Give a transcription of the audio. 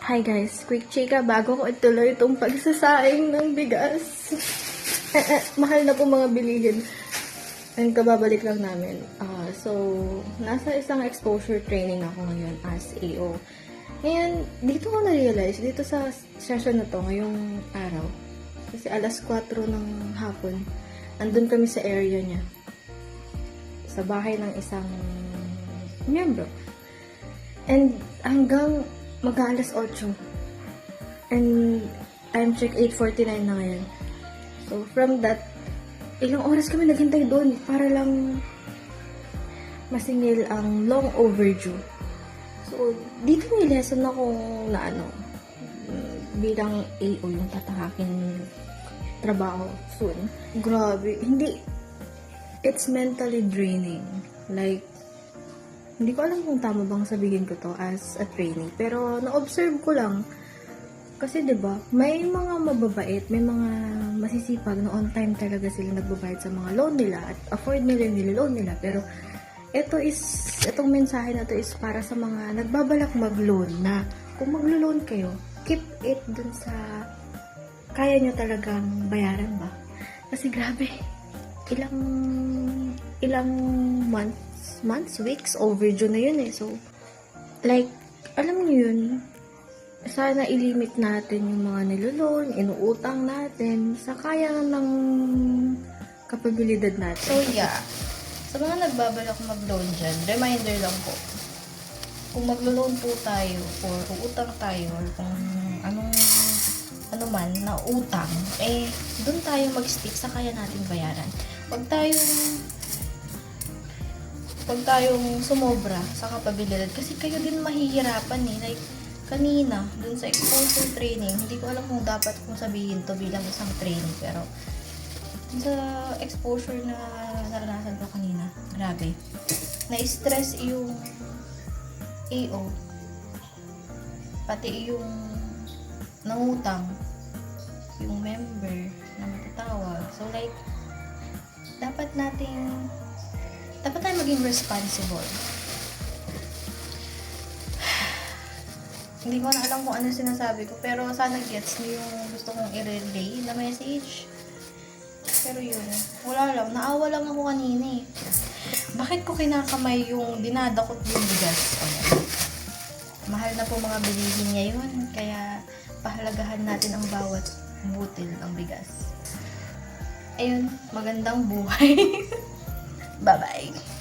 Hi guys, quick chika bago ko ituloy itong pagsasaing ng bigas. Mahal na po mga bilihin. And kababalik lang namin. So, nasa isang exposure training ako ngayon as AO. Ngayon, dito ko na-realize, dito sa session na to, ngayong araw, kasi alas 4 ng hapon, andun kami sa area niya. Sa bahay ng isang miyembro. And hanggang mag-aalas 8. And time check 8:49 na ngayon. So from that, ilang oras kami naghintay doon para lang masingil ang long overdue. So dito may lesson ako na bilang AO yung tatahakin trabaho soon. Grabe, it's mentally draining. Like, hindi ko alam kung tama bang sabihin ko to as a trainee. Pero, na-observe ko lang. Kasi, diba, may mga mababait, may mga masisipag na on time talaga sila nagbabayad sa mga loan nila at afford nila yung loan nila. Pero, itong mensahe na to is para sa mga nagbabalak mag-loan na kung maglo-loan kayo, keep it dun sa kaya nyo talagang bayaran ba? Kasi grabe, ilang months, weeks, overdue na yun eh. So, like, alam niyo yun, sana ilimit natin yung mga niloloan, inuutang natin, sa kaya ng kapabilidad natin. So, yeah. Sa mga nagbabalak mag-loan dyan, reminder lang po, kung maglo-loan po tayo, or uutang tayo, or kung ano man na utang, dun tayo mag-stick sa kaya natin bayaran. Huwag tayong sumobra sa kapabilidad kasi kayo din mahihirapan eh. Like, kanina, dun sa exposure training, hindi ko alam kung dapat kong sabihin to bilang isang training, pero dun sa exposure na naranasan ko kanina, grabe. Na-stress yung AO, pati yung nangutang, yung member na matatawag. So like, dapat tayo maging responsible. Hindi ko na alam kung ano sinasabi ko, pero sana gets niyo yung gusto kong i-relay na message. Pero yun, wala lang. Naawa lang ako kanina eh. Bakit ko kinakamay yung dinadakot yung bigas? Mahal na po mga bilihin niya yun, kaya pahalagahan natin ang bawat butil ng bigas. Ayun, magandang buhay. Bye-bye.